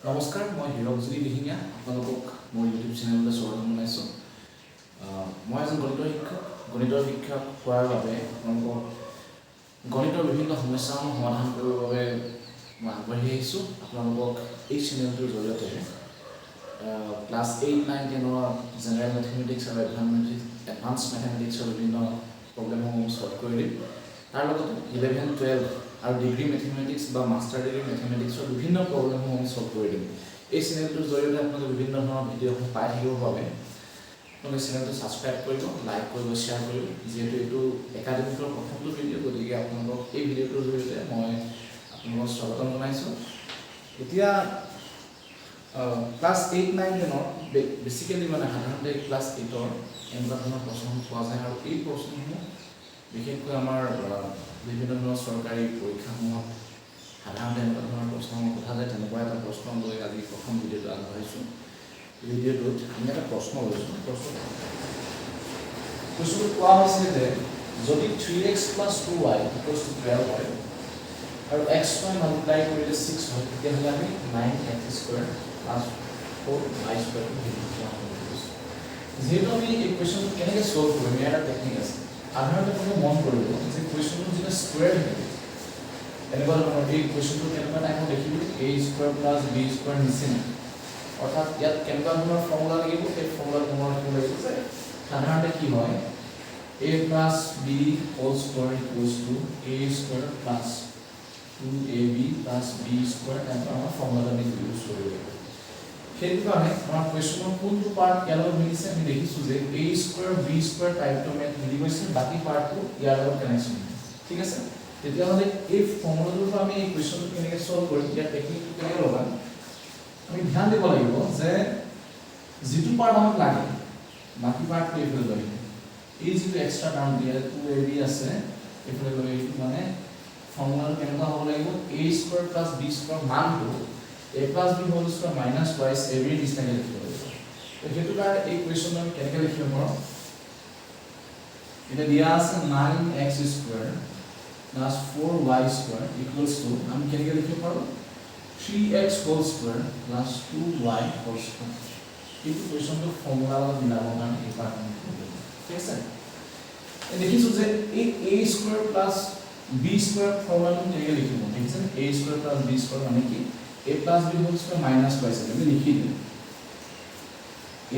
নমস্কাৰ, মই হিৰকজ্যোতি দিহিঙীয়া আপোনালোকক মোৰ ইউটিউব চেনেললৈ স্বাগতম জনাইছোঁ। মই এজন গণিতৰ শিক্ষক হোৱাৰ বাবে আপোনালোকক গণিতৰ বিভিন্ন সমস্যাসমূহ সমাধান কৰিবৰ বাবে মই আগবাঢ়ি আহিছোঁ। আপোনালোকক এই চেনেলটোৰ জৰিয়তে ক্লাছ 8, 9, 10 জেনেৰেল মেথমেটিক্স আৰু এডভান্স মেথমেটিক্সৰ বিভিন্ন প্ৰব্লেমসমূহ ছল্ভ কৰি দিম। তাৰ লগতে 11, 12 আৰু ডিগ্ৰী মেথমেটিক্স বা মাষ্টাৰ ডিগ্ৰী মেথমেটিক্সৰ বিভিন্ন প্ৰব্লেমসমূহ আমি ছল্ভ কৰি দিম। এই চেনেলটোৰ জৰিয়তে আপোনালোকে বিভিন্ন ধৰণৰ ভিডিঅ'সমূহ পাই থাকিবৰ বাবে আপোনালোকে চেনেলটো ছাবস্ক্ৰাইব কৰিব, লাইক কৰিব, শ্বেয়াৰ কৰিব। যিহেতু এইটো একাডেমিকৰ প্ৰথমটো ভিডিঅ', গতিকে আপোনালোকক এই ভিডিঅ'টোৰ জৰিয়তে মই আপোনালোকক স্বাগতম জনাইছোঁ। এতিয়া ক্লাছ 8, 9, 10 বেছিকেলি সাধাৰণতে ক্লাছ 8 এনেকুৱা ধৰণৰ প্ৰশ্নসমূহ পোৱা যায় আৰু এই প্ৰশ্নসমূহ বিশেষকৈ আমাৰ বিভিন্ন ধৰণৰ চৰকাৰী পৰীক্ষাসমূহত সাধাৰণতে এনেকুৱা ধৰণৰ প্ৰশ্নসমূহ সোধা যায়। তেনেকুৱা এটা প্ৰশ্ন লৈ আজি প্ৰথম ভিডিঅ'টো আগবঢ়াইছোঁ। ভিডিঅ'টোত আমি এটা প্ৰশ্ন লৈছোঁ। প্ৰশ্নটো কোৱা হৈছে যে যদি 3x + 2y = 12 হয় আৰু xy মাল্টিপ্লাই কৰিলে 6 হয়, তেতিয়াহ'লে আমি 9x² + 4y² যিহেতু আমি এই কুৱেশ্যনটো কেনেকৈ ছল্ভ কৰিম, ইয়াৰ এটা টেকনিক আছে। সাধাৰণতে আপুনি মন কৰিব যে কুৱেশ্যনটো যেতিয়া স্কুৱেৰ থাকে, এনেকুৱা ধৰণৰ এই কুৱেশ্যনটো কেনেকুৱা টাইপত দেখিলোঁ a² + b² নিচিনা, অৰ্থাৎ ইয়াত কেনেকুৱা ধৰণৰ ফৰ্মুলা লাগিব, সেই ফৰ্মুলাটো মনত ৰাখিব লাগিব যে সাধাৰণতে কি হয় a + b² = a² + 2ab + b² তেনেকুৱা আমাৰ ফৰ্মুলাটো আমি ইউজ কৰিব লাগিব। সেইটো কাৰণে আমাৰ কুৱেশ্যনৰ কোনটো পাৰ্ট ইয়াৰ লগত মিলিছে আমি দেখিছোঁ যে a² b² টাইপটো আমি মিলি গৈছে, বাকী পাৰ্টটো ইয়াৰ লগত কানেকশ্যন। ঠিক আছে, তেতিয়াহ'লে এই ফৰ্মুলাটোৰ পৰা আমি এই কুৱেশ্যনটো কেনেকৈ ছল্ভ কৰিম, ইয়াৰ টেকনিকটো কেনেকৈ লগাম, আমি ধ্যান দিব লাগিব যে যিটো পাৰ্ট আমাক লাগে বাকী পাৰ্টটো এইফালে লৈ আহিম। এই যিটো এক্সট্ৰা টাৰ্ম দিয়া 2ab আছে এইফালে লৈ আহিম, মানে ফৰ্মুলাটো কেনেকুৱা হ'ব লাগিব a² + b² মানটো a + b² - twice ab নিচিনাকৈ লিখিব লাগিব। সেইটো কাৰণে এই কুৱেশ্যনটো আমি কেনেকৈ লিখিব পাৰোঁ, এটা দিয়া আছে 9x² + 4y² = আমি কেনেকৈ লিখিব পাৰোঁ 3x² + 2y²। এইটো কুৱেশ্যনটো ফৰ্মুলা লগত মিলাবৰ কাৰণে এই পাৰ্টটো লিখিব লাগিব। ঠিক আছে, দেখিছোঁ যে এই a² + b² ফৰ্মুলাটো কেনেকৈ লিখিব, দেখিছে a² + b² মানে কি a + b² - twice আমি লিখি দিওঁ।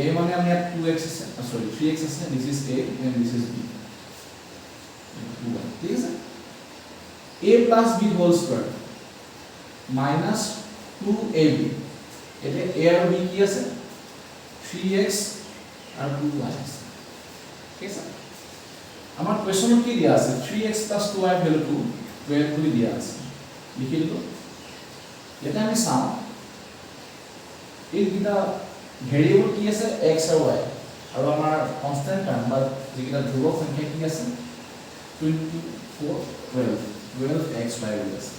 a মানে আমি ইয়াত 2x আছে, 3x আছে, this is a and this is b, 2y। ঠিক আছে, a + b² - 2ab, এতিয়া a আৰু b কি আছে 3x আৰু 2y আছে। ঠিক আছে, আমাৰ কুৱেশ্যনত কি দিয়া আছে 3x + 2y ভ্যালুটো 12 বুলি দিয়া আছে, লিখি দিলোঁ। এতিয়া আমি চাওঁ এইকেইটা ভেৰিয়েবল কি আছে x আৰু y, আৰু আমাৰ কনষ্টেণ্ট টাৰ্ম বা যিকেইটা ধ্ৰুৱক সংখ্যা কি আছে 24, 12x, y বুলি আছে।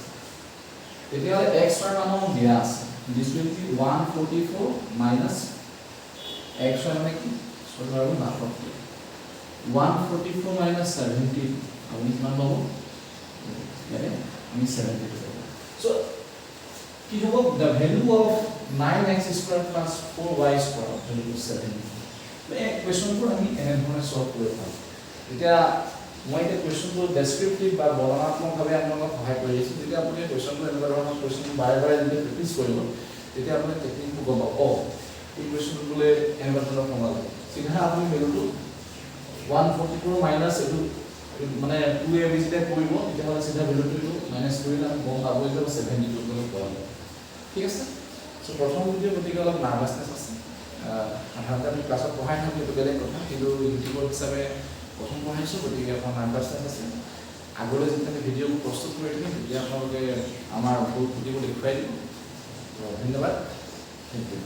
তেতিয়াহ'লে x ৰ মান দিয়া আছে, this will be 144 minus x মানে কি 144 minus 70 আমি কিমান পাব, ইয়াতে আমি 72 পাব। সো কি হ'ব the value of 9x² + 4y² value 70। এই কুৱেশ্যনটো আমি এনেধৰণে ছল্ভ কৰিব পাৰোঁ। এতিয়া মই এতিয়া কুৱেশ্যনটো ডেছক্ৰিপটিভ বা বৰ্ণনাত্মকভাৱে আপোনালোকক সহায় কৰি আছোঁ। যেতিয়া আপুনি কুৱেশ্যনটো এনেকুৱা ধৰণৰ কুৱেশ্যন বাৰে বাৰে যেতিয়া প্ৰেক্টিছ কৰিব, তেতিয়া আপুনি টেকনিকটো গম পাব। এই কুৱেশ্যনটো বোলে এনেকুৱা ধৰণৰ ফৰ্মুলা লাগে, চিধা আপুনি ভেলুটো 144 মাইনাছ এইটো মানে 2ab যেতিয়া কৰিব, তেতিয়াহ'লে চিধা ভেলুটো এইটো মাইনাছ কৰিলে আমি গম পাব যে 72 পোৱা যাব। ঠিক আছে, চ' প্ৰথম ভিডিঅ' গতিকে অলপ নাৰ্ভাছনেছ আছে। সাধাৰণতে আমি ক্লাছত পঢ়াই থাকোঁ, এইটো বেলেগ কথা, কিন্তু ইউটিউবৰ হিচাপে প্ৰথম পঢ়াইছোঁ, গতিকে আপোনাৰ নাৰ্ভাছনেছ আছে। আগলৈ যেতিয়া আমি ভিডিঅ'বোৰ প্ৰস্তুত কৰি থাকিম, তেতিয়া আপোনালোকে আমাৰ ভুল ত্ৰুটিবোৰ দেখুৱাই দিব। ধন্যবাদ, থেংক ইউ।